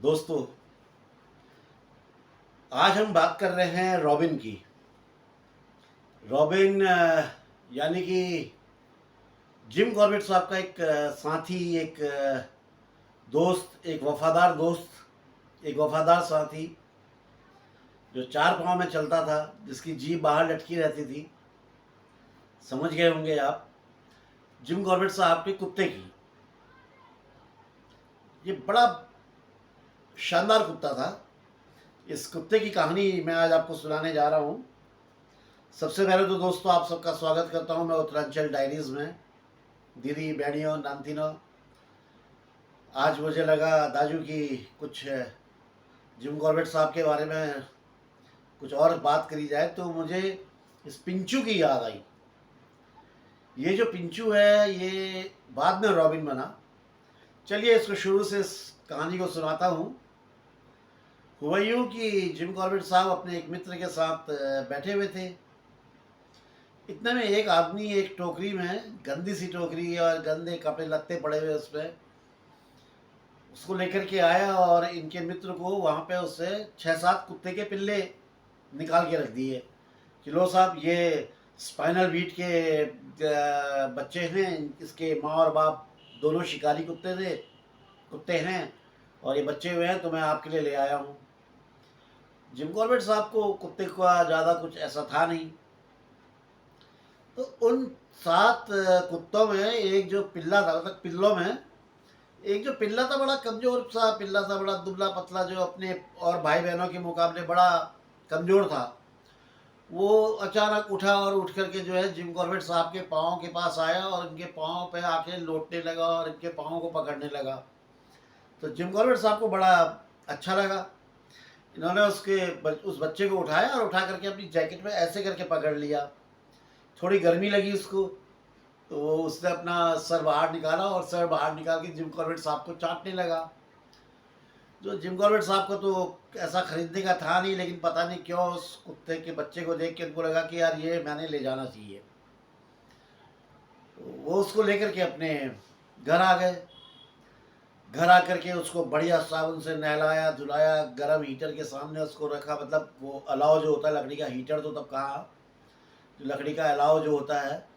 दोस्तों, आज हम बात कर रहे हैं रॉबिन की। रॉबिन यानी कि जिम कॉर्बेट साहब का एक साथी, एक दोस्त, एक वफादार दोस्त, एक वफादार साथी जो चार पाँव में चलता था, जिसकी जीभ बाहर लटकी रहती थी। समझ गए होंगे आप, जिम कॉर्बेट साहब के कुत्ते की। ये बड़ा शानदार कुत्ता था। इस कुत्ते की कहानी मैं आज आपको सुनाने जा रहा हूँ। सबसे पहले तो दोस्तों आप सबका स्वागत करता हूँ मैं उत्तरांचल डायरीज़ में। दीदी, बहनियों, नानतीनों, आज मुझे लगा दाजू की कुछ जिम कॉर्बेट साहब के बारे में कुछ और बात करी जाए, तो मुझे इस पिंचू की याद आई। ये जो पिंचू है ये बाद में रॉबिन बना। चलिए इसको शुरू से इस कहानी को सुनाता हूँ। हुआ यूँ कि जिम कॉर्बेट साहब अपने एक मित्र के साथ बैठे हुए थे। इतने में एक आदमी एक टोकरी में, गंदी सी टोकरी और गंदे कपड़े लत्ते पड़े हुए उसमें, उसको लेकर के आया और इनके मित्र को वहाँ पे उससे 6-7 कुत्ते के पिल्ले निकाल के रख दिए कि लो साहब, ये स्पाइनल बीट के बच्चे हैं। इसके माँ और बाप दोनों शिकारी कुत्ते हैं और ये बच्चे हुए हैं, तो मैं आपके लिए ले आया हूँ। जिम कॉर्बेट साहब को कुत्ते का ज़्यादा कुछ ऐसा था नहीं, तो उन 7 कुत्तों में एक जो पिल्ला था, मतलब पिल्लों में एक जो पिल्ला था, बड़ा कमज़ोर सा पिल्ला था, बड़ा दुबला पतला, जो अपने और भाई बहनों के मुकाबले बड़ा कमज़ोर था। वो अचानक उठा और उठ करके जो है जिम कॉर्बेट साहब के पाँव के पास आया और इनके पाँव पे आके लोटने लगा और इनके पाँव को पकड़ने लगा। तो जिम कॉर्बेट साहब को बड़ा अच्छा लगा। इन्होंने उस बच्चे को उठाया और उठा करके अपनी जैकेट में ऐसे करके पकड़ लिया। थोड़ी गर्मी लगी उसको, तो वो उसने अपना सर बाहर निकाला और सर बाहर निकाल के जिम कॉर्बेट साहब को चाटने लगा। जो जिम कॉर्बेट साहब को तो ऐसा खरीदने का था नहीं, लेकिन पता नहीं क्यों उस कुत्ते के बच्चे को देख के उनको लगा कि यार ये मैंने ले जाना चाहिए। तो वो उसको लेकर के अपने घर आ गए। घर आकर के उसको बढ़िया साबुन से नहलाया धुलाया, गरम हीटर के सामने उसको रखा। मतलब वो अलाव जो होता है लकड़ी का, हीटर तो तब कहाँ, जो लकड़ी का अलाव जो होता है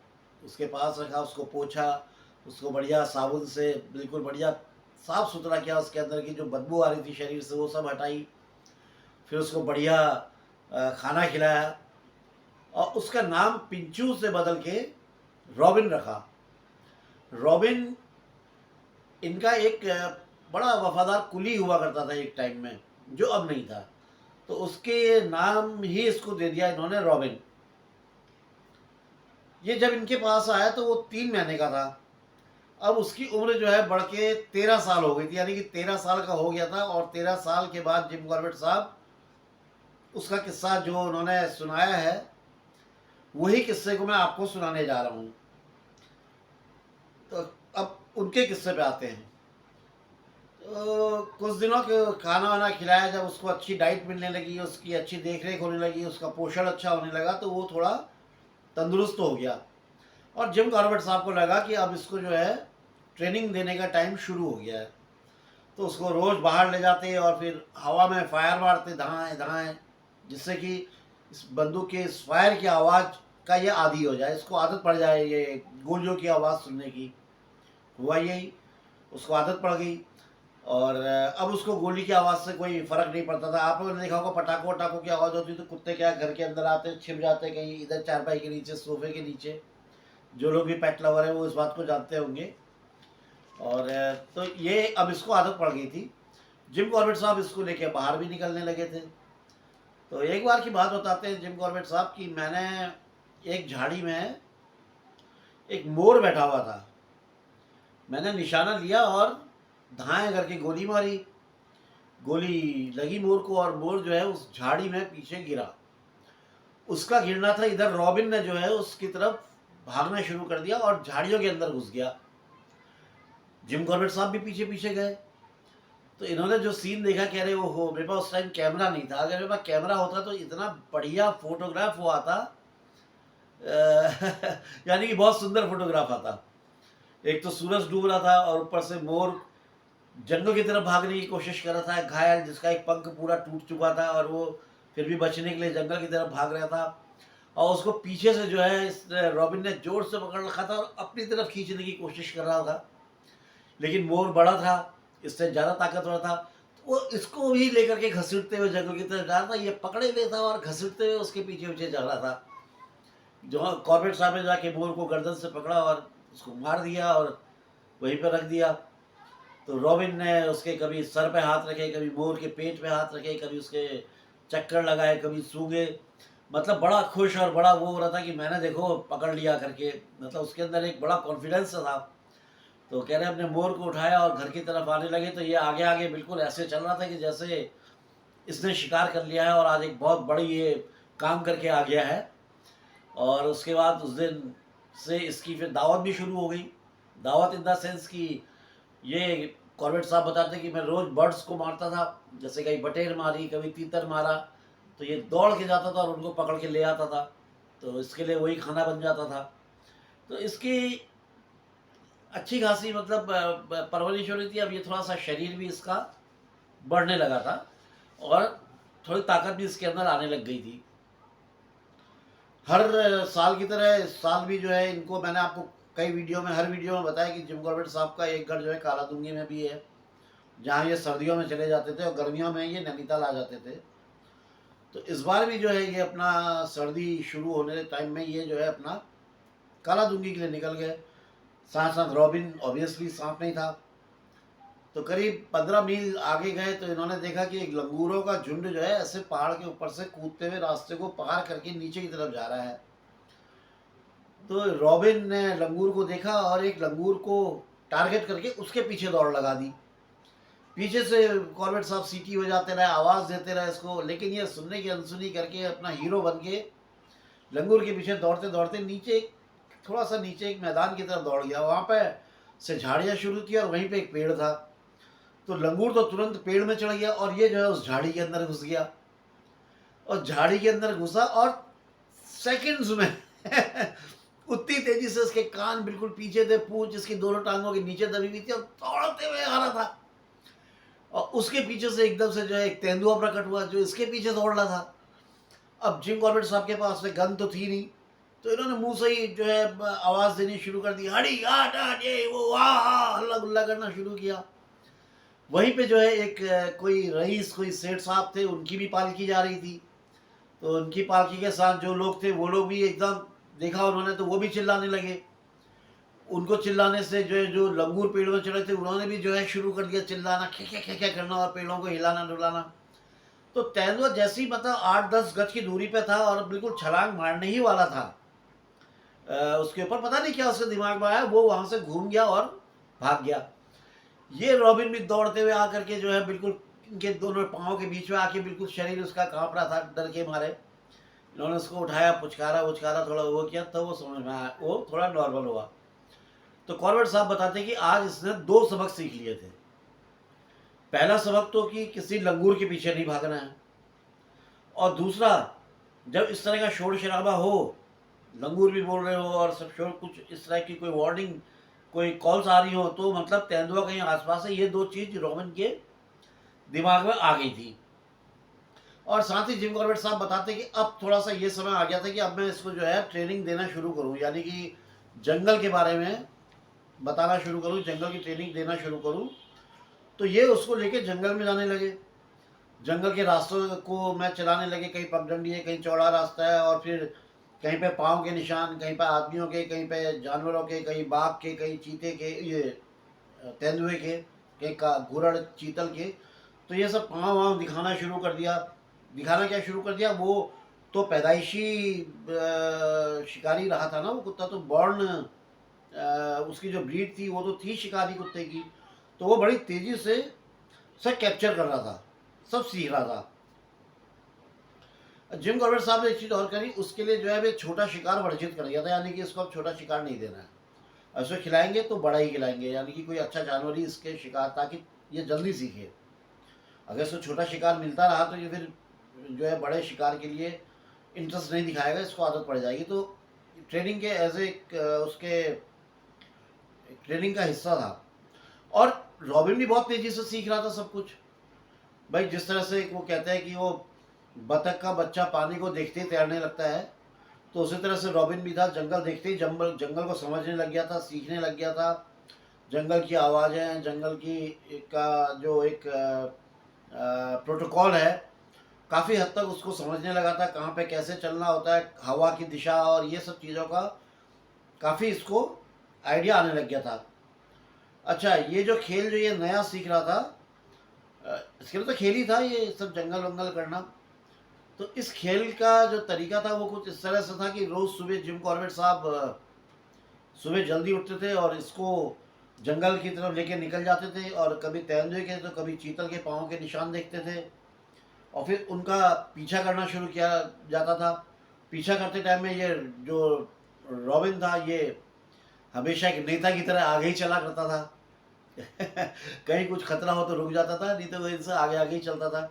उसके पास रखा, उसको पोंछा, उसको बढ़िया साबुन से बिल्कुल बढ़िया साफ़ सुथरा किया। उसके अंदर की जो बदबू आ रही थी शरीर से वो सब हटाई। फिर उसको बढ़िया खाना खिलाया और उसका नाम पिंचू से बदल के रॉबिन रखा। रॉबिन इनका एक बड़ा वफादार कुली हुआ करता था एक टाइम में, जो अब नहीं था, तो उसके नाम ही इसको दे दिया इन्होंने, रॉबिन। ये जब इनके पास आया तो वो 3 महीने का था। अब उसकी उम्र जो है बढ़ के 13 साल हो गई थी, यानी कि 13 साल का हो गया था। और 13 साल के बाद जिम कॉर्बेट साहब उसका किस्सा जो उन्होंने सुनाया है, वही किस्से को मैं आपको सुनाने जा रहा हूँ। तो अब उनके किस्से पे आते हैं। तो कुछ दिनों के खाना वाना खिलाया, जब उसको अच्छी डाइट मिलने लगी, उसकी अच्छी देख रेख होने लगी, उसका पोषण अच्छा होने लगा, तो वो थोड़ा तंदुरुस्त हो गया। और जिम कॉर्बेट साहब को लगा कि अब इसको जो है ट्रेनिंग देने का टाइम शुरू हो गया है। तो उसको रोज़ बाहर ले जाते और फिर हवा में फायर मारते धाएँ धाएँ, जिससे कि इस बंदूक के इस फायर की आवाज़ का ये आदी हो जाए, इसको आदत पड़ जाए ये गोलियों की आवाज़ सुनने की। हुआ यही, उसको आदत पड़ गई। और अब उसको गोली की आवाज़ से कोई फ़र्क नहीं पड़ता था। आप लोगों ने देखा होगा पटाखों वटाखों की आवाज़ होती तो कुत्ते क्या घर के अंदर आते, छिप जाते कहीं इधर चारपाई के नीचे, सोफे के नीचे। जो लोग भी पेट लवर है वो इस बात को जानते होंगे। और तो ये अब इसको आदत पड़ गई थी। जिम कॉर्बेट साहब इसको लेके बाहर भी निकलने लगे थे। तो एक बार की बात बताते हैं जिम कॉर्बेट साहब की, मैंने एक झाड़ी में एक मोर बैठा हुआ था। मैंने निशाना लिया और धाएँ करके गोली मारी। गोली लगी मोर को और मोर जो है उस झाड़ी में पीछे गिरा। उसका गिरना था, इधर रॉबिन ने जो है उसकी तरफ भागना शुरू कर दिया और झाड़ियों के अंदर घुस गया। जिम कॉर्बेट साहब भी पीछे पीछे गए। तो इन्होंने जो सीन देखा, कह रहे हो मेरे पास उस टाइम कैमरा नहीं था, अगर मेरे पास कैमरा होता तो इतना बढ़िया फोटोग्राफ वो आता। यानी कि बहुत सुंदर फोटोग्राफ आता। एक तो सूरज डूब रहा था और ऊपर से मोर जंगल की तरफ भागने की कोशिश कर रहा था, घायल, जिसका एक पंख पूरा टूट चुका था और वो फिर भी बचने के लिए जंगल की तरफ भाग रहा था। और उसको पीछे से जो है इस रॉबिन ने जोर से पकड़ रखा था और अपनी तरफ खींचने की कोशिश कर रहा था। लेकिन मोर बड़ा था, इससे ज़्यादा ताकतवर था। तो वो इसको भी लेकर के घसीटते हुए जंगल की तरफ जा रहा था। ये पकड़े हुए था और घसीटते हुए उसके पीछे-पीछे जा रहा था। जो कॉर्बेट साहब ने जाके मोर को गर्दन से पकड़ा और उसको मार दिया और वहीं पे रख दिया। तो रॉबिन ने उसके कभी सर पे हाथ रखे, कभी मोर के पेट पे हाथ रखे, कभी उसके चक्कर लगाए, कभी सूंघे। मतलब बड़ा खुश और बड़ा वो हो रहा था कि मैंने देखो पकड़ लिया करके। मतलब उसके अंदर एक बड़ा कॉन्फिडेंस था। तो कह रहे अपने मोर को उठाया और घर की तरफ आने लगे। तो ये आगे आगे बिल्कुल ऐसे चल रहा था कि जैसे इसने शिकार कर लिया है और आज एक बहुत बड़ी ये काम करके आ गया है। और उसके बाद उस दिन से इसकी फिर दावत भी शुरू हो गई। दावत इन द सेंस कि ये कॉर्बेट साहब बताते कि मैं रोज़ बर्ड्स को मारता था, जैसे कहीं बटेर मारी, कभी तीतर मारा। तो ये दौड़ के जाता था और उनको पकड़ के ले आता था। तो इसके लिए वही खाना बन जाता था। तो इसकी अच्छी खासी मतलब परवरिश हो रही थी। अब ये थोड़ा सा शरीर भी इसका बढ़ने लगा था और थोड़ी ताकत भी इसके अंदर आने लग गई थी। हर साल की तरह इस साल भी जो है इनको मैंने आपको कई वीडियो में, हर वीडियो में बताया कि जिम कॉर्बेट साहब का एक घर जो है कालादुंगी में भी है, जहाँ ये सर्दियों में चले जाते थे और गर्मियों में ये नैनीताल आ जाते थे। तो इस बार भी जो है ये अपना सर्दी शुरू होने टाइम में ये जो है अपना कालादुंगी के लिए निकल गए। साथ साथ रॉबिन ऑब्वियसली साथ में ही था। तो करीब 15 मील आगे गए तो इन्होंने देखा कि एक लंगूरों का झुंड जो है ऐसे पहाड़ के ऊपर से कूदते हुए रास्ते को पार करके नीचे की तरफ जा रहा है। तो रॉबिन ने लंगूर को देखा और एक लंगूर को टारगेट करके उसके पीछे दौड़ लगा दी। पीछे से कॉर्बेट साहब सीटी हो जाते रहे, आवाज़ देते रहे इसको, लेकिन ये सुनने की अनसुनी करके अपना हीरो बन के लंगूर के पीछे दौड़ते दौड़ते नीचे, थोड़ा सा नीचे एक मैदान की तरफ दौड़ गया। वहाँ पे से झाड़ियाँ शुरू थी और वहीं पे एक पेड़ था। तो लंगूर तो तुरंत पेड़ में चढ़ गया और ये जो है उस झाड़ी के अंदर घुस गया। और झाड़ी के अंदर घुसा और सेकंड्स में उतनी तेजी से उसके कान बिल्कुल पीछे थे, पूंछ इसकी दोनों टांगों के नीचे दबी हुई थी और दौड़ते हुए आ रहा था। और उसके पीछे से एकदम से जो है एक तेंदुआ प्रकट हुआ जो इसके पीछे दौड़ रहा था। अब जिम कॉर्बेट साहब के पास में गन तो थी नहीं, तो इन्होंने मुंह से ही जो है आवाज़ देनी शुरू कर दी, हड़ी हट हट, ये वो वाह, हल्ला गुल्ला करना शुरू किया। वहीं पे जो है एक कोई रईस, कोई सेठ साहब थे, उनकी भी पालकी जा रही थी। तो उनकी पालकी के साथ जो लोग थे वो लोग भी एकदम देखा उन्होंने, तो वो भी चिल्लाने लगे। उनको चिल्लाने से जो है जो लंगूर पेड़ में चढ़े थे उन्होंने भी जो है शुरू कर दिया चिल्लाना, खे करना और पेड़ों को हिलाना डुलाना। तो तेंदुआ जैसे ही मतलब 8-10 गज की दूरी पे था और बिल्कुल छलांग मारने ही वाला था, उसके ऊपर पता नहीं क्या उसके दिमाग में आया, वो वहां से घूम गया और भाग गया। ये रॉबिन भी दौड़ते हुए आकर के जो है बिल्कुल इनके दोनों पाँव के बीच में आके बिल्कुल शरीर उसका कांप रहा था डर के मारे। इन्होंने उसको उठाया, पुचकारा उचकारा, थोड़ा वो किया, तो वो समझ में आया, वो थोड़ा नॉर्मल हुआ। तो कॉर्बेट साहब बताते कि आज इसने 2 सबक सीख लिए थे। पहला सबक तो कि किसी लंगूर के पीछे नहीं भागना है, और दूसरा, जब इस तरह का शोर शराबा हो, लंगूर भी बोल रहे हो और सब शोर, कुछ इस तरह की कोई वार्निंग, कोई कॉल्स आ रही हो, तो मतलब तेंदुआ कहीं आसपास है। ये 2 चीज़ रॉबिन के दिमाग में आ गई थी। और साथ ही जिम कॉर्बेट साहब बताते कि अब थोड़ा सा ये समय आ गया था कि अब मैं इसको जो है ट्रेनिंग देना शुरू करूं, यानी कि जंगल के बारे में बताना शुरू करूं, जंगल की ट्रेनिंग देना शुरू करूं। तो ये उसको लेके जंगल में जाने लगे। जंगल के रास्तों को मैं चलाने लगे, कहीं पगडंडी है, कहीं चौड़ा रास्ता है, और फिर कहीं पे पाँव के निशान, कहीं पे आदमियों के, कहीं पे जानवरों के, कहीं बाघ के, कहीं चीते के, ये तेंदुए के, कहीं का घुरड़ चीतल के। तो ये सब पाँव वाँव दिखाना शुरू कर दिया। दिखाना क्या शुरू कर दिया, वो तो पैदाइशी शिकारी रहा था ना वो कुत्ता, तो बॉर्न उसकी जो ब्रीड थी वो तो थी शिकारी कुत्ते की। तो वो बड़ी तेज़ी से सब कैप्चर कर रहा था, सब सीख रहा था। जिम कॉर्बेट साहब ने एक चीज़ और करी, उसके लिए जो है वे छोटा शिकार वर्जित कर दिया था, यानी कि इसको अब छोटा शिकार नहीं देना है। ऐसे खिलाएंगे तो बड़ा ही खिलाएंगे, यानी कि कोई अच्छा जानवर ही इसके शिकार, ताकि ये जल्दी सीखे। अगर इसको छोटा शिकार मिलता रहा तो ये फिर जो है बड़े शिकार के लिए इंटरेस्ट नहीं दिखाएगा, इसको आदत पड़ जाएगी। तो ट्रेनिंग के एज ए उसके ट्रेनिंग का हिस्सा था। और रॉबिन भी बहुत तेजी से सीख रहा था सब कुछ। भाई जिस तरह से वो कहते हैं कि वो बतख का बच्चा पानी को देखते ही तैरने लगता है, तो उसी तरह से रॉबिन भी था, जंगल देखते ही जंगल जंगल को समझने लग गया था, सीखने लग गया था। जंगल की आवाज़ें, जंगल की का जो एक प्रोटोकॉल है, काफ़ी हद तक उसको समझने लगा था, कहाँ पे कैसे चलना होता है, हवा की दिशा और ये सब चीज़ों का काफ़ी इसको आइडिया आने लग गया था। अच्छा, ये जो खेल जो ये नया सीख रहा था, इसके लिए तो खेल ही था ये सब जंगल वंगल करना। तो इस खेल का जो तरीका था वो कुछ इस तरह से था कि रोज़ सुबह जिम कॉर्बेट साहब सुबह जल्दी उठते थे और इसको जंगल की तरफ लेके निकल जाते थे, और कभी तेंदुए के तो कभी चीतल के पाँव के निशान देखते थे, और फिर उनका पीछा करना शुरू किया जाता था। पीछा करते टाइम में ये जो रॉबिन था ये हमेशा एक नेता की तरह आगे ही चला करता था। कहीं कुछ खतरा हो तो रुक जाता था, नहीं तो वो इनसे आगे आगे ही चलता था।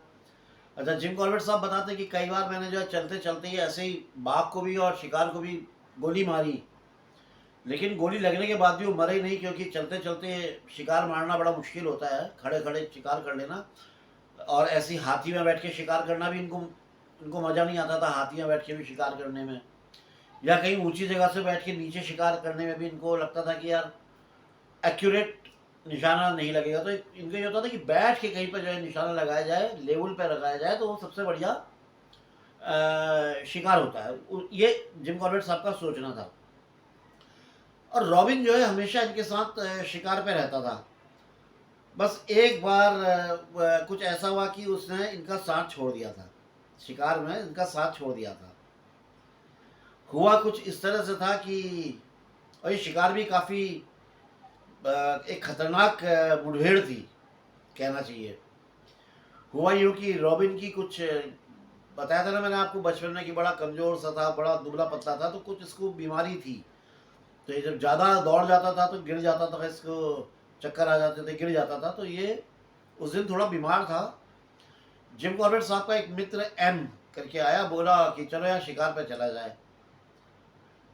अच्छा, जिम कॉर्बेट साहब बताते कि कई बार मैंने जो है चलते चलते ही ऐसे ही बाघ को भी और शिकार को भी गोली मारी, लेकिन गोली लगने के बाद भी वो मरे ही नहीं, क्योंकि चलते चलते शिकार मारना बड़ा मुश्किल होता है, खड़े खड़े शिकार कर लेना। और ऐसी हाथी में बैठ के शिकार करना भी इनको इनको मज़ा नहीं आता था, हाथी में बैठ के भी शिकार करने में, या कहीं ऊंची जगह से बैठ के नीचे शिकार करने में भी इनको लगता था कि यार एक्यूरेट निशाना नहीं लगेगा। तो इनको ये होता था कि बैठ के कहीं पर जो है निशाना लगाया जाए, लेवल पर लगाया जाए, तो वो सबसे बढ़िया शिकार होता है। ये जिम कॉर्बेट साहब का सोचना था। और रॉबिन जो है हमेशा इनके साथ शिकार पे रहता था। बस एक बार कुछ ऐसा हुआ कि उसने इनका साथ छोड़ दिया था, शिकार में इनका साथ छोड़ दिया था। हुआ कुछ इस तरह से था कि, और ये शिकार भी काफ़ी एक खतरनाक मुठभेड़ थी कहना चाहिए। हुआ यूँ कि रॉबिन की कुछ बताया था ना मैंने आपको बचपन में कि बड़ा कमज़ोर सा था, बड़ा दुबला पतला था, तो कुछ इसको बीमारी थी। तो ये जब ज़्यादा दौड़ जाता था तो गिर जाता था, इसको चक्कर आ जाते थे, गिर जाता था। तो ये उस दिन थोड़ा बीमार था। जिम कॉर्बेट साहब का एक मित्र एम करके आया, बोला कि चलो यार शिकार पे चला जाए।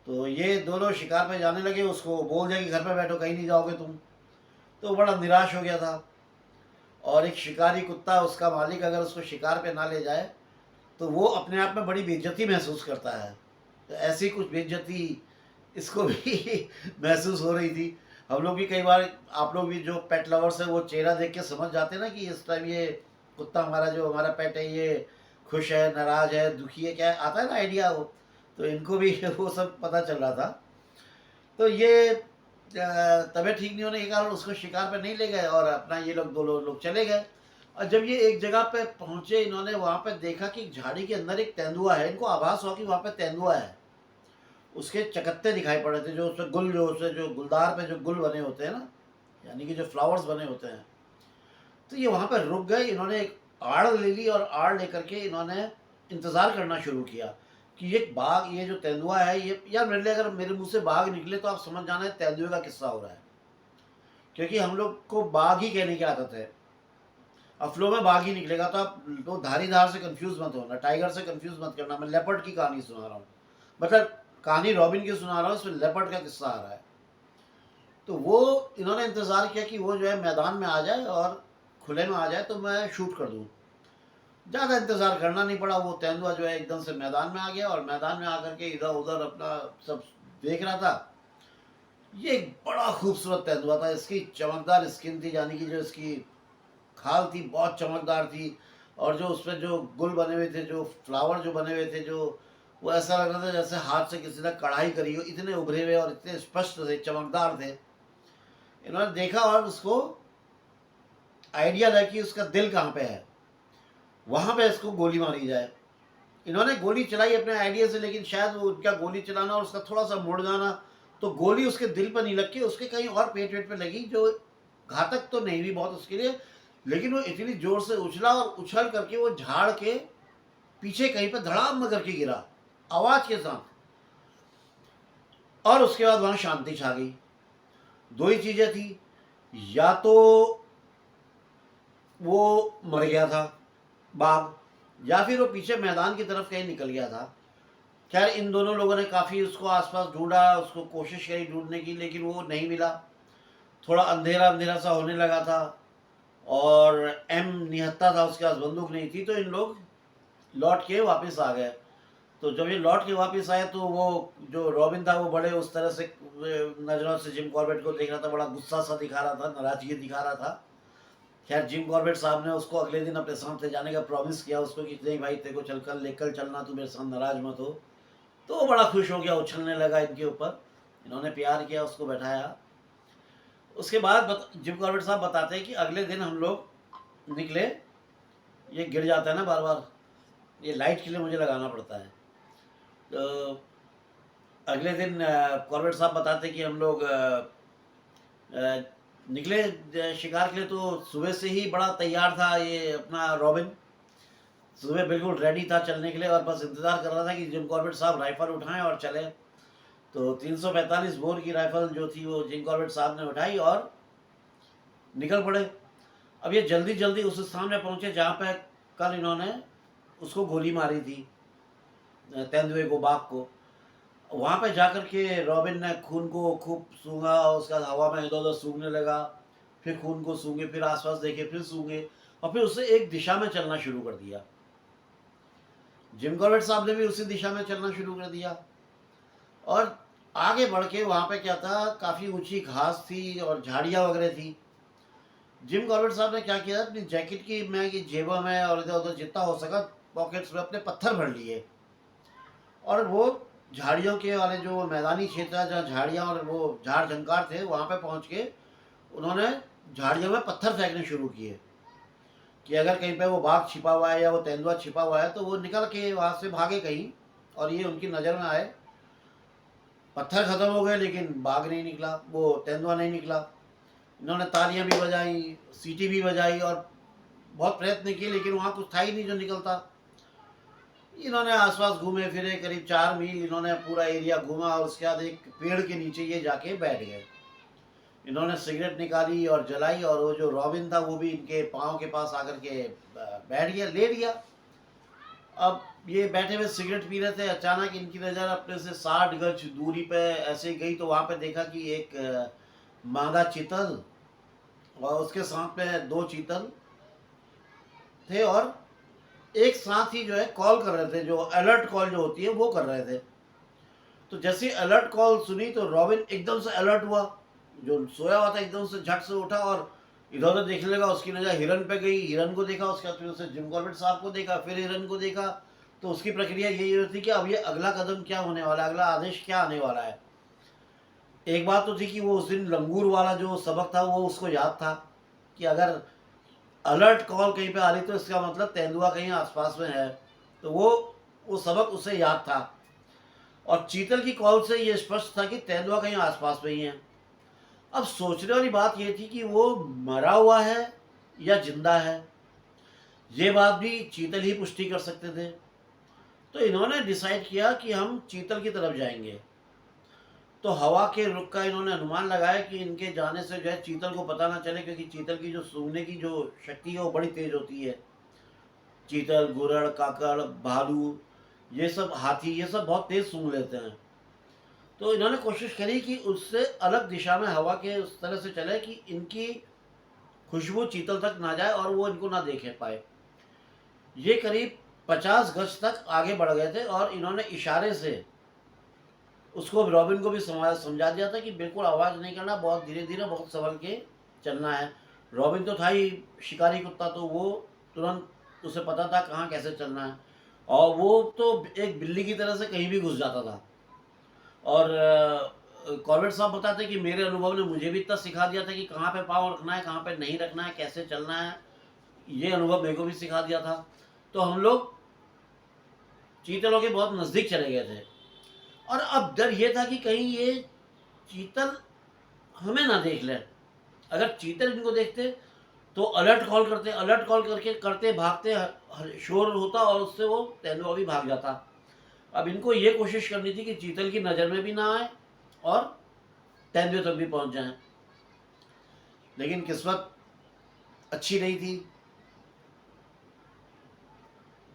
तो ये दोनों शिकार पे जाने लगे। उसको बोल दिया कि घर पे बैठो, कहीं नहीं जाओगे तुम। तो वो बड़ा निराश हो गया था। और एक शिकारी कुत्ता, उसका मालिक अगर उसको शिकार पे ना ले जाए तो वो अपने आप में बड़ी बेइज्जती महसूस करता है। तो ऐसी कुछ बेइज्जती इसको भी महसूस हो रही थी। हम लोग भी कई बार, आप लोग भी जो पेट लवर्स है वो चेहरा देख के समझ जाते हैं ना कि इस टाइम ये कुत्ता हमारा जो हमारा पेट है ये खुश है, नाराज है, दुखी है, क्या है, आता है ना आइडिया वो। तो इनको भी वो सब पता चल रहा था। तो ये तबीयत ठीक नहीं होने के कारण उसको शिकार पे नहीं ले गए, और अपना ये लोग दो लोग चले गए। और जब ये एक जगह पे पहुंचे, इन्होंने वहां पे देखा कि झाड़ी के अंदर एक तेंदुआ है। इनको आभास हुआ कि वहां पे तेंदुआ है। उसके चकत्ते दिखाई पड़े थे, जो उसमें गुल, जो उससे जो गुलदार पे जो गुल बने होते हैं ना, यानी कि जो फ्लावर्स बने होते हैं। तो ये वहां पर रुक गए। इन्होंने एक आड़ ले ली, और आड़ लेकर के इन्होंने इंतज़ार करना शुरू किया कि ये बाघ, ये जो तेंदुआ है, ये यार मेरे लिए अगर मेरे मुंह से बाघ निकले तो आप समझ जाना है तेंदुए का किस्सा हो रहा है। क्योंकि हम लोग को बाघ ही कहने की आदत है। अब फ्लो में बाघ ही निकलेगा तो आप तो धारी धार से कंफ्यूज मत होना, टाइगर से कंफ्यूज मत करना। मैं लेपर्ड की कहानी सुना रहा हूँ, मतलब कहानी रॉबिन की सुना रहा हूँ, इसमें लेपर्ड का किस्सा आ रहा है। तो वो इन्होंने इंतज़ार किया कि वो जो है मैदान में आ जाए और खुले में आ जाए तो मैं शूट कर दूँ। ज़्यादा इंतज़ार करना नहीं पड़ा। वो तेंदुआ जो है एकदम से मैदान में आ गया, और मैदान में आकर के इधर उधर अपना सब देख रहा था। ये एक बड़ा खूबसूरत तेंदुआ था। इसकी चमकदार स्किन थी, यानी कि जो इसकी खाल थी बहुत चमकदार थी, और जो उसमें जो गुल बने हुए थे, जो फ्लावर जो बने हुए थे, जो वो ऐसा लग रहा था जैसे हाथ से किसी ने कढ़ाई करी हो, इतने उभरे हुए और इतने स्पष्ट थे, चमकदार थे। इन्होंने देखा और उसको आइडिया लगा कि उसका दिल कहाँ पे है, वहाँ पे इसको गोली मारी जाए। इन्होंने गोली चलाई अपने आइडिया से, लेकिन शायद वो उनका गोली चलाना और उसका थोड़ा सा मुड़ जाना, तो गोली उसके दिल पर नहीं लग के उसके कहीं और पेट वेट पे लगी, जो घातक तो नहीं हुई बहुत उसके लिए, लेकिन वो इतनी जोर से उछला और उछल करके वो झाड़ के पीछे कहीं पे धड़ाम करके गिरा आवाज के साथ। और उसके बाद वहां शांति छा गई। दो ही चीजें थी, या तो वो मर गया था बाघ, या फिर वो पीछे मैदान की तरफ कहीं निकल गया था। खैर इन दोनों लोगों ने काफ़ी उसको आसपास ढूंढा, उसको कोशिश करी ढूंढने की, लेकिन वो नहीं मिला। थोड़ा अंधेरा अंधेरा सा होने लगा था और एम निहत्ता था, उसके पास बंदूक नहीं थी, तो इन लोग लौट के वापस आ गए। तो जब ये लौट के वापस आए तो वो जो रॉबिन था वो बड़े उस तरह से नज़रों से जिम कॉर्बेट को देख रहा था, बड़ा गुस्सा सा दिखा रहा था, नाराजगी दिखा रहा था। खैर जिम कॉर्बेट साहब ने उसको अगले दिन अपने साथ ले जाने का प्रॉमिस किया उसको कि नहीं भाई तेरे को चलकर लेकर चलना, तू मेरे साथ नाराज मत हो। तो वो बड़ा खुश हो गया, उछलने लगा इनके ऊपर, इन्होंने प्यार किया, उसको बैठाया। उसके बाद जिम कॉर्बेट साहब बताते हैं कि अगले दिन हम लोग निकले, ये गिर जाता है ना बार बार, ये लाइट के लिए मुझे लगाना पड़ता है। तो अगले दिन कॉर्बेट साहब बताते कि हम लोग निकले शिकार के लिए। तो सुबह से ही बड़ा तैयार था ये अपना रॉबिन, सुबह बिल्कुल रेडी था चलने के लिए और बस इंतज़ार कर रहा था कि जिम कॉर्बेट साहब राइफल उठाएं और चले। तो 345 बोर की राइफल जो थी वो जिम कॉर्बेट साहब ने उठाई और निकल पड़े। अब ये जल्दी जल्दी उस स्थान में पहुंचे जहाँ पे कल इन्होंने उसको गोली मारी थी, तेंदुए को, बाघ को। वहाँ पे जाकर के रॉबिन ने खून को खूब सूंघा, उसका हवा में इधर उधर सूंघने लगा, फिर खून को सूंघे, फिर आसपास देखे, फिर सूंघे और फिर उससे एक दिशा में चलना शुरू कर दिया। जिम कॉर्बेट साहब ने भी उसी दिशा में चलना शुरू कर दिया और आगे बढ़ के वहाँ पे क्या था, काफ़ी ऊंची घास थी और झाड़ियाँ वगैरह थी। जिम कॉर्बेट साहब ने क्या किया, अपनी जैकेट की में की जेबों में और इधर उधर जितना हो सका पॉकेट्स में अपने पत्थर भर लिए और वो झाड़ियों के वाले जो मैदानी क्षेत्र है जहाँ झाड़ियाँ और वो झाड़ झंकार थे वहाँ पे पहुँच के उन्होंने झाड़ियों में पत्थर फेंकने शुरू किए कि अगर कहीं पे वो बाघ छिपा हुआ है या वो तेंदुआ छिपा हुआ है तो वो निकल के वहाँ से भागे कहीं और ये उनकी नज़र में आए। पत्थर खत्म हो गए लेकिन बाघ नहीं निकला, वो तेंदुआ नहीं निकला। इन्होंने तालियां भी बजाई, सीटी भी बजाई और बहुत प्रयत्न किए लेकिन वहाँ कुछ था ही नहीं जो निकलता। इन्होंने आसपास घूमे फिरे, करीब 4 मील इन्होंने पूरा एरिया घूमा और उसके बाद एक पेड़ के नीचे ये जाके बैठ गए। इन्होंने सिगरेट निकाली और जलाई और वो जो रॉबिन था वो भी इनके पाँव के पास आकर के बैठ गया, ले लिया। अब ये बैठे हुए सिगरेट पी रहे थे, अचानक इनकी नज़र अपने से 60 गज दूरी पे ऐसे गई तो वहाँ पे देखा कि एक मादा चीतल और उसके साथ में 2 चीतल थे और एक साथ ही जो है कॉल कर रहे थे, जो अलर्ट कॉल जो होती है वो कर रहे थे। तो जैसे अलर्ट कॉल सुनी तो रॉबिन एकदम से अलर्ट हुआ, जो सोया हुआ था एकदम से झट से उठा और इधर उधर देखने लगा। उसकी नज़र हिरन पे गई, हिरन को देखा, उसके बाद फिर उसने जिम कॉर्बेट साहब को देखा, फिर हिरन को देखा। तो उसकी प्रक्रिया यही होती कि अब ये अगला कदम क्या होने वाला है, अगला आदेश क्या आने वाला है। एक बात तो थी कि वो उस दिन लंगूर वाला जो सबक था वो उसको याद था कि अगर अलर्ट कॉल कहीं पे आ रही तो इसका मतलब तेंदुआ कहीं आसपास में है, तो वो सबक उसे याद था। और चीतल की कॉल से ये स्पष्ट था कि तेंदुआ कहीं आसपास में ही है। अब सोचने वाली बात ये थी कि वो मरा हुआ है या जिंदा है, ये बात भी चीतल ही पुष्टि कर सकते थे। तो इन्होंने डिसाइड किया कि हम चीतल की तरफ जाएंगे। तो हवा के रुख का इन्होंने अनुमान लगाया कि इनके जाने से जो है चीतल को पता ना चले, क्योंकि चीतल की जो सूंघने की जो शक्ति है वो बड़ी तेज होती है। चीतल, गुरड़, काकड़, भालू, ये सब, हाथी, ये सब बहुत तेज सूंघ लेते हैं। तो इन्होंने कोशिश करी कि उससे अलग दिशा में हवा के उस तरह से चले कि इनकी खुशबू चीतल तक ना जाए और वो इनको ना देख पाए। ये करीब 50 गज तक आगे बढ़ गए थे और इन्होंने इशारे से उसको, रॉबिन को भी समझा दिया था कि बिल्कुल आवाज़ नहीं करना, बहुत धीरे धीरे, बहुत संभल के चलना है। रॉबिन तो था ही शिकारी कुत्ता, तो वो तुरंत उसे पता था कहाँ कैसे चलना है और वो तो एक बिल्ली की तरह से कहीं भी घुस जाता था। और कॉर्बेट साहब बताते कि मेरे अनुभव ने मुझे भी इतना सिखा दिया था कि कहाँ पे पाँव रखना है, कहाँ पे नहीं रखना है, कैसे चलना है, ये अनुभव मेरे को भी सिखा दिया था। तो हम लोग चीतलों के बहुत नज़दीक चले गए थे और अब डर ये था कि कहीं ये चीतल हमें ना देख ले। अगर चीतल इनको देखते तो अलर्ट कॉल करते, अलर्ट कॉल करते भागते, शोर होता और उससे वो तेंदुआ भी भाग जाता। अब इनको ये कोशिश करनी थी कि चीतल की नज़र में भी ना आए और तेंदुए तक भी पहुंच जाएं। लेकिन किस्मत अच्छी नहीं थी।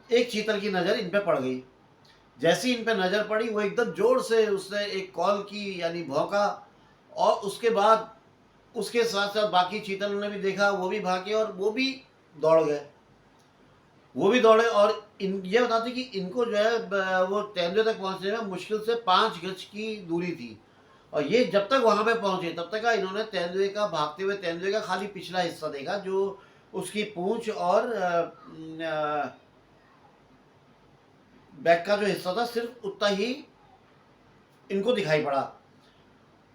एक चीतल की नज़र इन पे पड़ गई। जैसी इन पे नज़र पड़ी वो एकदम जोर से उसने एक कॉल की, यानी भौंका, और उसके बाद उसके साथ साथ बाकी चीतलों ने भी देखा, वो भी भागे और वो भी दौड़ गए, वो भी दौड़े। और इन ये बताते कि इनको जो है वो तेंदुए तक पहुंचने में मुश्किल से 5 गज की दूरी थी। और ये जब तक वहां पे पहुंचे तब तक इन्होंने तेंदुए का, भागते हुए तेंदुए का खाली पिछला हिस्सा देखा, जो उसकी पूंछ और बैक का जो हिस्सा था, सिर्फ उतना ही इनको दिखाई पड़ा।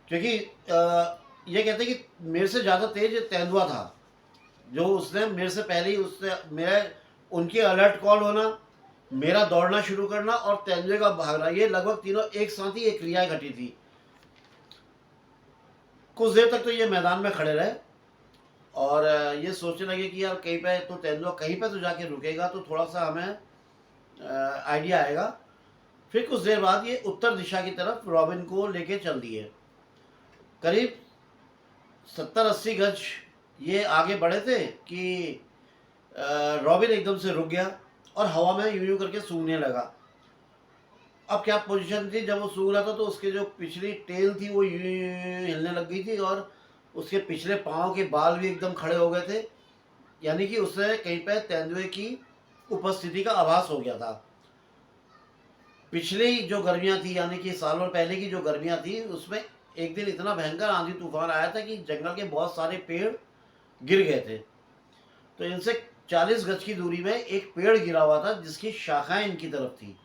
क्योंकि ये कहते हैं कि मेरे से ज़्यादा तेज तेंदुआ था, जो उसने मेरे से पहले ही, उससे मेरा, उनकी अलर्ट कॉल होना, मेरा दौड़ना शुरू करना और तेंदुए का भागना, ये लगभग तीनों एक साथ ही एक क्रिया घटी थी। कुछ देर तक तो ये मैदान में खड़े रहे और ये सोचने लगे कि यार कहीं पे तो तेंदुआ कहीं पे तो जाके रुकेगा, तो थोड़ा सा हमें आइडिया आएगा। फिर कुछ देर बाद ये उत्तर दिशा की तरफ रॉबिन को लेके चल दिए। करीब 70-80 गज ये आगे बढ़े थे कि रॉबिन एकदम से रुक गया और हवा में यूं यूं करके सूंघने लगा। अब क्या पोजीशन थी, जब वो सूंघ रहा था तो उसके जो पिछली टेल थी वो यूं यूं हिलने लग गई थी और उसके पिछले पाँव के बाल भी एकदम खड़े हो गए थे। यानी कि उससे कहीं पे तेंदुए की उपस्थिति का आभास हो गया था। पिछली जो गर्मियां थी, यानी कि साल भर पहले की जो गर्मियां थी, उसमें एक दिन इतना भयंकर आंधी तूफान आया था कि जंगल के बहुत सारे पेड़ गिर गए थे। तो इनसे 40 गज की दूरी में एक पेड़ गिरा हुआ था जिसकी शाखाएं इनकी तरफ थी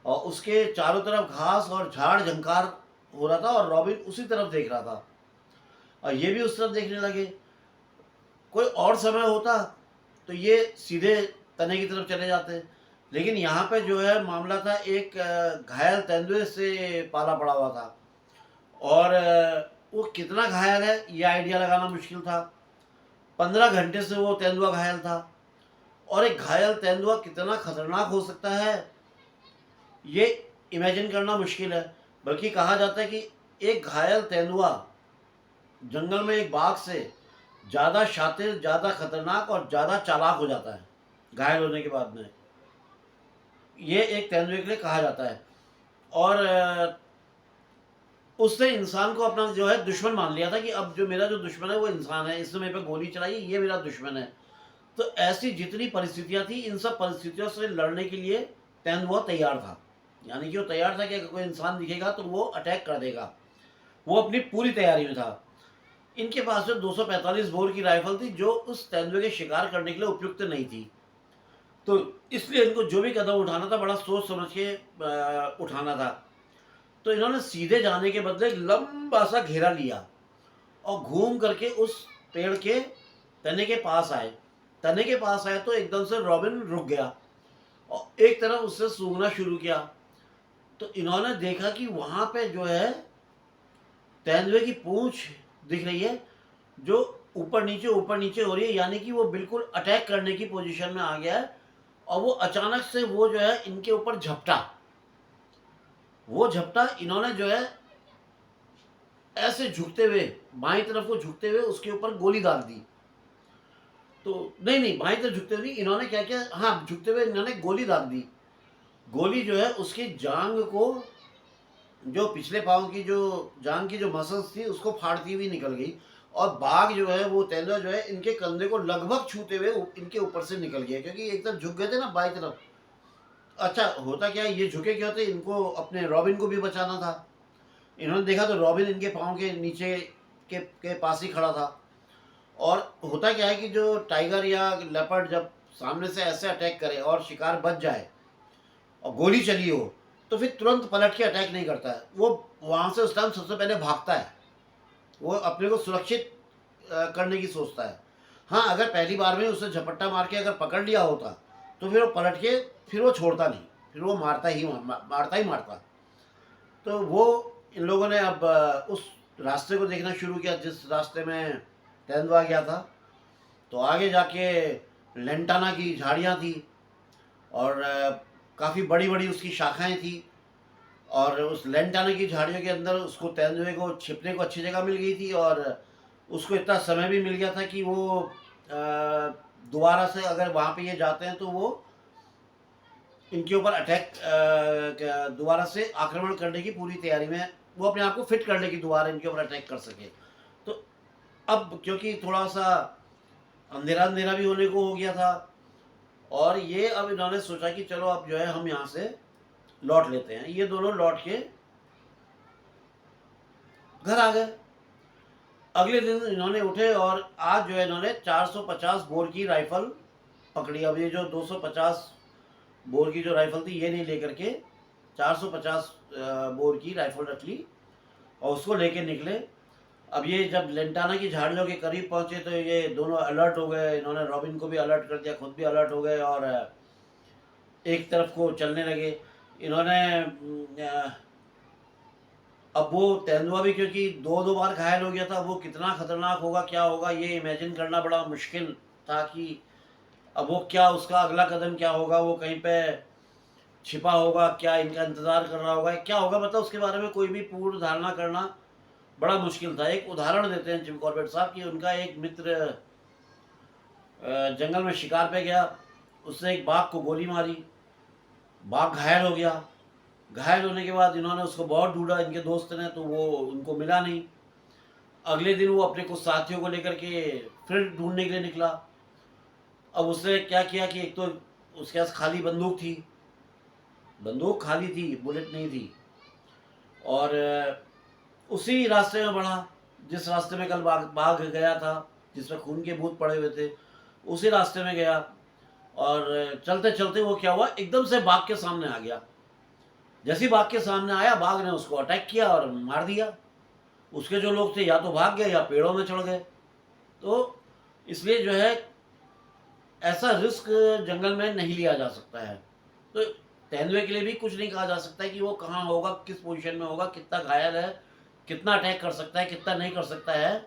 और उसके चारों तरफ घास और झाड़ झंकार हो रहा था और रॉबिन उसी तरफ देख रहा था और ये भी उस तरफ देखने लगे। कोई और समय होता तो ये सीधे तने की तरफ चले जाते, लेकिन यहाँ पे जो है मामला था एक घायल तेंदुए से पाला पड़ा हुआ था और वो कितना घायल है ये आइडिया लगाना मुश्किल था। 15 घंटे से वो तेंदुआ घायल था और एक घायल तेंदुआ कितना खतरनाक हो सकता है ये इमेजिन करना मुश्किल है। बल्कि कहा जाता है कि एक घायल तेंदुआ जंगल में एक बाघ से ज़्यादा शातिर, ज़्यादा खतरनाक और ज़्यादा चालाक हो जाता है घायल होने के बाद में। ये एक तेंदुए के लिए कहा जाता है। और उसने इंसान को अपना जो है दुश्मन मान लिया था कि अब जो मेरा जो दुश्मन है वो इंसान है, इसने मेरे पे गोली चलाई, ये मेरा दुश्मन है। तो ऐसी जितनी परिस्थितियां थी, इन सब परिस्थितियों से लड़ने के लिए तेंदुआ तैयार था। यानी कि वो तैयार था कि अगर कोई इंसान दिखेगा तो वो अटैक कर देगा, वो अपनी पूरी तैयारी में था। इनके पास जो 245 बोर की राइफल थी जो उस तेंदुए के शिकार करने के लिए उपयुक्त नहीं थी, तो इसलिए इनको जो भी कदम उठाना था बड़ा सोच समझ के उठाना था। तो इन्होंने सीधे जाने के बदले लंबा सा घेरा लिया और घूम करके उस पेड़ के तने के पास आए। तने के पास आए तो एकदम से रॉबिन रुक गया और एक तरफ उससे सूंघना शुरू किया। तो इन्होंने देखा कि वहां पे जो है तेंदुए की पूंछ दिख रही है जो ऊपर नीचे हो रही है, यानी कि वो बिल्कुल अटैक करने की पोजीशन में आ गया है। और वो अचानक से वो जो है इनके ऊपर झपटा, वो झपटा इन्होंने जो है ऐसे झुकते हुए, बाईं तरफ को झुकते हुए उसके ऊपर गोली दाग दी। तो नहीं बाईं तरफ झुकते हुए इन्होंने क्या किया, हाँ झुकते हुए इन्होंने गोली दाग दी। गोली जो है उसकी जांग को, जो पिछले पाँव की जो जांग की जो मसल्स थी उसको फाड़ती हुई निकल गई और बाघ जो है, वो तेंदुआ जो है इनके कंधे को लगभग छूते हुए इनके ऊपर से निकल गया, क्योंकि एक तरफ झुक गए थे ना बाई तरफ। अच्छा होता क्या है, ये झुके क्या होते, इनको अपने रॉबिन को भी बचाना था। इन्होंने देखा तो रॉबिन इनके पाँव के नीचे के पास ही खड़ा था। और होता क्या है कि जो टाइगर या लेपर्ड जब सामने से ऐसे अटैक करे और शिकार बच जाए और गोली चली हो, तो फिर तुरंत पलट के अटैक नहीं करता है, वो वहाँ से उस टाइम सबसे पहले भागता है, वो अपने को सुरक्षित करने की सोचता है। हाँ अगर पहली बार में उसे झपट्टा मार के अगर पकड़ लिया होता तो फिर वो पलट के फिर वो छोड़ता नहीं, फिर वो मारता ही मारता। तो वो इन लोगों ने अब उस रास्ते को देखना शुरू किया जिस रास्ते में तेंदुआ गया था। तो आगे जाके लेंटाना की झाड़ियाँ थी और काफ़ी बड़ी बड़ी उसकी शाखाएं थी और उस लेंटाना की झाड़ियों के अंदर उसको तेंदुए को छिपने को अच्छी जगह मिल गई थी और उसको इतना समय भी मिल गया था कि वो दोबारा से अगर वहाँ पे ये जाते हैं तो वो इनके ऊपर अटैक दोबारा से आक्रमण करने की पूरी तैयारी में, वो अपने आप को फिट कर ले कि दोबारा इनके ऊपर अटैक कर सके। तो अब क्योंकि थोड़ा सा अंधेरा अंधेरा भी होने को हो गया था, और ये अब इन्होंने सोचा कि चलो अब जो है हम यहाँ से लौट लेते हैं। ये दोनों लौट के घर आ गए। अगले दिन इन्होंने उठे और आज जो है इन्होंने 450 बोर की राइफल पकड़ी। अब ये जो 250 बोर की जो राइफल थी ये नहीं लेकर के 450 बोर की राइफल रख ली और उसको लेके निकले। अब ये जब लेंटाना की झाड़ियों के करीब पहुंचे तो ये दोनों अलर्ट हो गए। इन्होंने रॉबिन को भी अलर्ट कर दिया, खुद भी अलर्ट हो गए और एक तरफ को चलने लगे। इन्होंने अब वो तेंदुआ भी क्योंकि दो दो बार घायल हो गया था, वो कितना खतरनाक होगा क्या होगा ये इमेजिन करना बड़ा मुश्किल था कि अब वो क्या, उसका अगला कदम क्या होगा, वो कहीं पे छिपा होगा क्या, इनका इंतजार कर रहा होगा क्या होगा, मतलब उसके बारे में कोई भी पूर्ण धारणा करना बड़ा मुश्किल था। एक उदाहरण देते हैं जिम कॉर्बेट साहब कि उनका एक मित्र जंगल में शिकार पे गया, उसने एक बाघ को गोली मारी, बाघ घायल हो गया। घायल होने के बाद इन्होंने उसको बहुत ढूंढा इनके दोस्त ने, तो वो उनको मिला नहीं। अगले दिन वो अपने कुछ साथियों को लेकर के फिर ढूंढने के लिए निकला। अब उसने क्या किया कि एक तो उसके पास खाली बंदूक थी, बंदूक खाली थी, बुलेट नहीं थी, और उसी रास्ते में बढ़ा जिस रास्ते में कल बाघ गया था, जिसमें खून के बूंद पड़े हुए थे, उसी रास्ते में गया। और चलते चलते वो क्या हुआ, एकदम से बाघ के सामने आ गया। जैसे ही बाघ के सामने आया, बाघ ने उसको अटैक किया और मार दिया। उसके जो लोग थे या तो भाग गए या पेड़ों में चढ़ गए। तो इसलिए जो है ऐसा रिस्क जंगल में नहीं लिया जा सकता है। तो तेंदुए के लिए भी कुछ नहीं कहा जा सकता है कि वो कहाँ होगा, किस पोजीशन में होगा, कितना घायल है, कितना अटैक कर सकता है, कितना नहीं कर सकता है।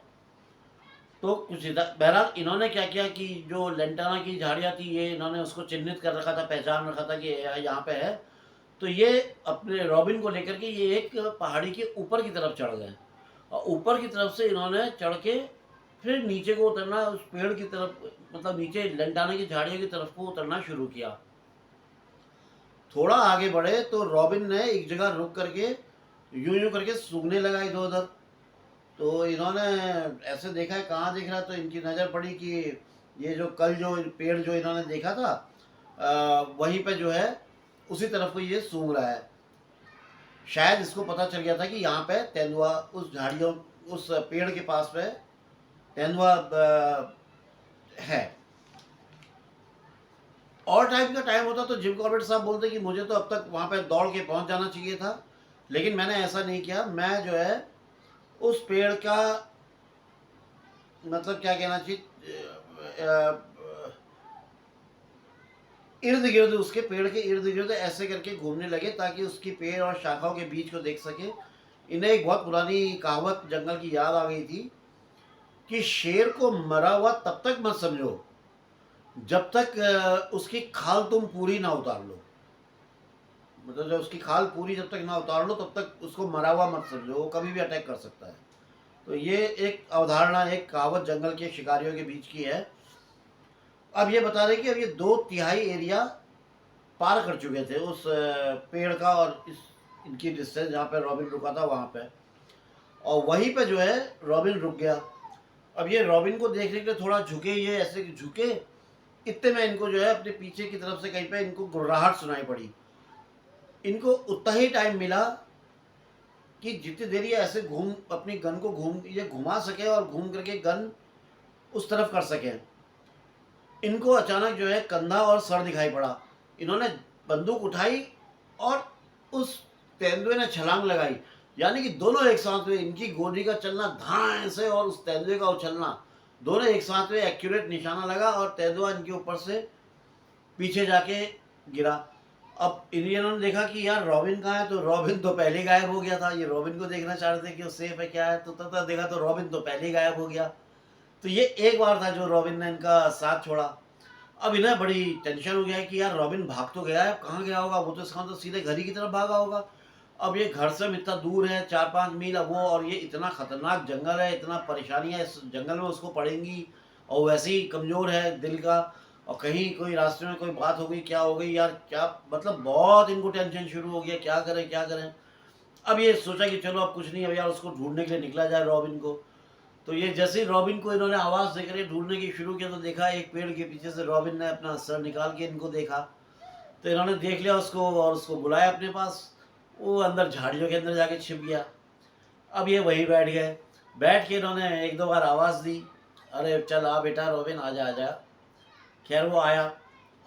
तो कुछ बहरहाल इन्होंने क्या किया कि जो लेंटाना की झाड़ियाँ थी ये इन्होंने उसको चिन्हित कर रखा था, पहचान रखा था कि यहाँ पे है। तो ये अपने रॉबिन को लेकर के ये एक पहाड़ी के ऊपर की तरफ चढ़ गए, और ऊपर की तरफ से इन्होंने चढ़ के फिर नीचे को उतरना, उस पेड़ की तरफ, मतलब नीचे लेंटाना की झाड़ियों की तरफ को उतरना शुरू किया। थोड़ा आगे बढ़े तो रॉबिन ने एक जगह रुक करके यूं यूं करके सूंघने लगा इधर उधर। तो इन्होंने ऐसे देखा है, कहाँ देख रहा, तो इनकी नज़र पड़ी कि ये जो कल जो पेड़ जो इन्होंने देखा था वहीं पे जो है उसी तरफ को ये सूंघ रहा है। शायद इसको पता चल गया था कि यहाँ पे तेंदुआ उस झाड़ियों, उस पेड़ के पास पे तेंदुआ है। और टाइम का टाइम होता तो जिम कॉर्बेट साहब बोलते कि मुझे तो अब तक वहाँ पे दौड़ के पहुँच जाना चाहिए था, लेकिन मैंने ऐसा नहीं किया। मैं जो है उस पेड़ का, मतलब क्या कहना चाहिए, इर्द गिर्द, उसके पेड़ के इर्द गिर्द ऐसे करके घूमने लगे ताकि उसकी पेड़ और शाखाओं के बीच को देख सके। इन्हें एक बहुत पुरानी कहावत जंगल की याद आ गई थी कि शेर को मरा हुआ तब तक मत समझो जब तक उसकी खाल तुम पूरी ना उतार लो। मतलब जब उसकी खाल पूरी जब तक ना उतार लो तब तक उसको मरा हुआ मत समझो, वो कभी भी अटैक कर सकता है। तो ये एक अवधारणा, एक कहावत जंगल के शिकारियों के बीच की है। अब ये बता रहे कि अब ये 2/3 एरिया पार कर चुके थे उस पेड़ का, और इस इनकी डिस्टेंस जहाँ पे रॉबिन रुका था वहाँ पे, और वहीं पे जो है रॉबिन रुक गया। अब ये रॉबिन को देखने के लिए थोड़ा झुके, ये ऐसे झुके, इतने में इनको जो है अपने पीछे की तरफ से कहीं पे इनको गुर्राहट सुनाई पड़ी। इनको उतना ही टाइम मिला कि जितनी देर ये ऐसे घूम अपनी गन को घुमा सके और घूम करके गन उस तरफ कर सके। इनको अचानक जो है कंधा और सर दिखाई पड़ा। इन्होंने बंदूक उठाई और उस तेंदुए ने छलांग लगाई, यानी कि दोनों एक साथ में, इनकी गोली का चलना धाए से और उस तेंदुए का उछलना, दोनों एक साथ में एक्यूरेट निशाना लगा और तेंदुआ इनके ऊपर से पीछे जाके गिरा। अब इन्होंने ने देखा कि यार रॉबिन कहाँ है, तो रॉबिन तो पहले गायब हो गया था। ये रॉबिन को देखना चाह रहे थे कि वो सेफ है क्या है, तो तब तक देखा तो रॉबिन तो पहले गायब हो गया। तो ये एक बार था जो रॉबिन ने इनका साथ छोड़ा। अब इन्हें बड़ी टेंशन हो गया है कि यार रॉबिन भाग तो गया है, कहाँ गया होगा, वो तो इसका तो सीधे घर ही की तरफ भागा होगा। अब ये घर से इतना दूर है, 4-5 मील, अब वो, और ये इतना खतरनाक जंगल है, इतना परेशानियाँ इस जंगल में उसको पड़ेंगी, और वैसे ही कमज़ोर है दिल का, और कहीं कोई रास्ते में कोई बात हो गई, क्या हो गई यार, क्या मतलब बहुत इनको टेंशन शुरू हो गया, क्या करें क्या करें। अब ये सोचा कि चलो अब कुछ नहीं, अब यार उसको ढूंढने के लिए निकला जाए रॉबिन को। तो ये जैसे ही रॉबिन को इन्होंने आवाज़ देकर ढूंढने की शुरू किया तो देखा एक पेड़ के पीछे से रॉबिन ने अपना सर निकाल के इनको देखा। तो इन्होंने देख लिया उसको और उसको बुलाया अपने पास। वो अंदर झाड़ियों के अंदर जाके छिप गया। अब ये वहीं बैठ गए। बैठ के इन्होंने एक दो बार आवाज़ दी, अरे चल आ बेटा रॉबिन, आजा आजा। खैर वो आया,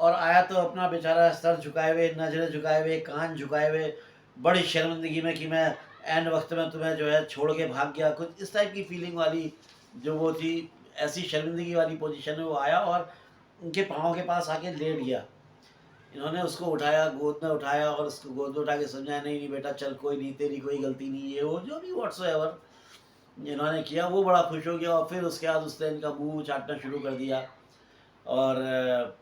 और आया तो अपना बेचारा सर झुकाए हुए, नज़रें झुकाए हुए, कान झुकाए हुए, बड़ी शर्मिंदगी में कि मैं एंड वक्त में तुम्हें जो है छोड़ के भाग गया, कुछ इस टाइप की फीलिंग वाली जो वो थी, ऐसी शर्मिंदगी वाली पोजीशन में वो आया और उनके पाँव के पास आके लेट गया। इन्होंने उसको उठाया, गोद में उठाया और उसको गोद में उठा के समझाया, नहीं नहीं बेटा चल, कोई नहीं, तेरी कोई गलती नहीं है, वो जो भी व्हाट्सएवर इन्होंने किया। वो बड़ा खुश हो गया और फिर उसके बाद उसने इनका मुंह चाटना शुरू कर दिया। और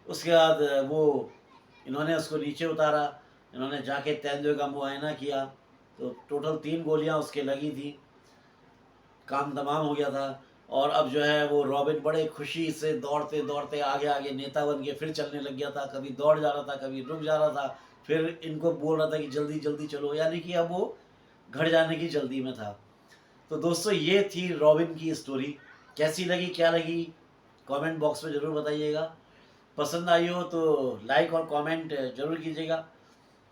उसके बाद वो इन्होंने उसको नीचे उतारा। इन्होंने जाके तेंदुए का मुआयना किया तो टोटल 3 गोलियां उसके लगी थी। काम तमाम हो गया था। और अब जो है वो रॉबिन बड़े खुशी से दौड़ते दौड़ते आगे आगे नेता बन के फिर चलने लग गया था। कभी दौड़ जा रहा था, कभी रुक जा रहा था, फिर इनको बोल रहा था कि जल्दी जल्दी चलो, यानी कि अब वो घर जाने की जल्दी में था। तो दोस्तों ये थी रॉबिन की स्टोरी। कैसी लगी, क्या लगी, कमेंट बॉक्स में ज़रूर बताइएगा। पसंद आई हो तो लाइक और कमेंट ज़रूर कीजिएगा।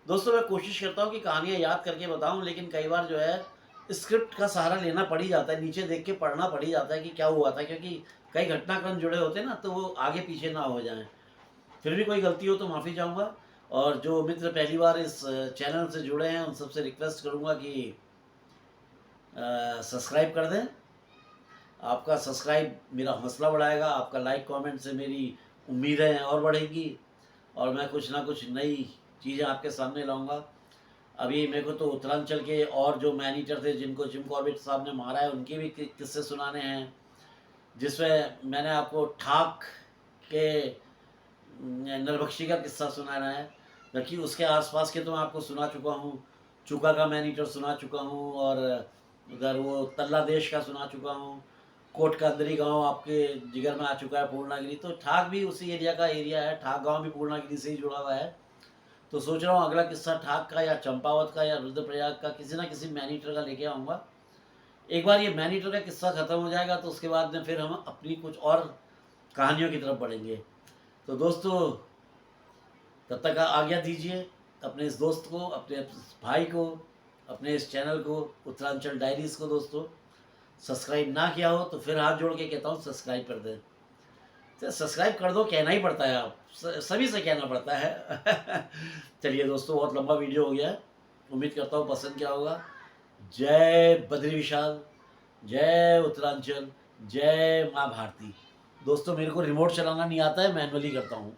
दोस्तों मैं कोशिश करता हूँ कि कहानियाँ याद करके बताऊँ, लेकिन कई बार जो है स्क्रिप्ट का सहारा लेना पड़ ही जाता है, नीचे देख के पढ़ना पड़ ही जाता है कि क्या हुआ था, क्योंकि कई घटनाक्रम जुड़े होते हैं ना, तो वो आगे पीछे ना हो जाएं। फिर भी कोई गलती हो तो माफ़ी चाहूँगा। और जो मित्र पहली बार इस चैनल से जुड़े हैं उन सबसे रिक्वेस्ट करूँगा कि सब्सक्राइब कर दें। आपका सब्सक्राइब मेरा हौसला बढ़ाएगा, आपका लाइक कमेंट से मेरी उम्मीदें और बढ़ेंगी और मैं कुछ ना कुछ नई चीज़ें आपके सामने लाऊंगा। अभी मेरे को तो उत्तरांचल के और जो मैनीटर थे जिनको जिम कॉर्बेट साहब ने मारा है उनके भी किस्से सुनाने हैं, जिसमें मैंने आपको ठाक के नरबख्शी का किस्सा सुनाना है, जबकि उसके आसपास के तो मैं आपको सुना चुका हूँ। चुका का मैनीटर सुना चुका हूँ और उधर वो तल्ला देश का सुना चुका हूँ। कोट का अंदरी गांव आपके जिगर में आ चुका है, पूर्णागिरी। तो ठाक भी उसी एरिया का एरिया है, ठाक गांव भी पूर्णागिरी से ही जुड़ा हुआ है। तो सोच रहा हूँ अगला किस्सा ठाक का या चंपावत का या रुद्रप्रयाग का किसी ना किसी मैनीटर का लेके आऊँगा। एक बार ये मैनीटर का किस्सा ख़त्म हो जाएगा तो उसके बाद में फिर हम अपनी कुछ और कहानियों की तरफ बढ़ेंगे। तो दोस्तों तब तक आज्ञा दीजिए अपने इस दोस्त को, अपने भाई को, अपने इस चैनल को उत्तरांचल डायरीज़ को। दोस्तों सब्सक्राइब ना किया हो तो फिर हाथ जोड़ के कहता हूँ सब्सक्राइब कर दें। तो सब्सक्राइब कर दो, कहना ही पड़ता है, आप सभी से कहना पड़ता है। चलिए दोस्तों बहुत लंबा वीडियो हो गया है, उम्मीद करता हूँ पसंद किया होगा। जय बद्री विशाल, जय उत्तरांचल, जय माँ भारती। दोस्तों मेरे को रिमोट चलाना नहीं आता है, मैनुअली करता हूँ।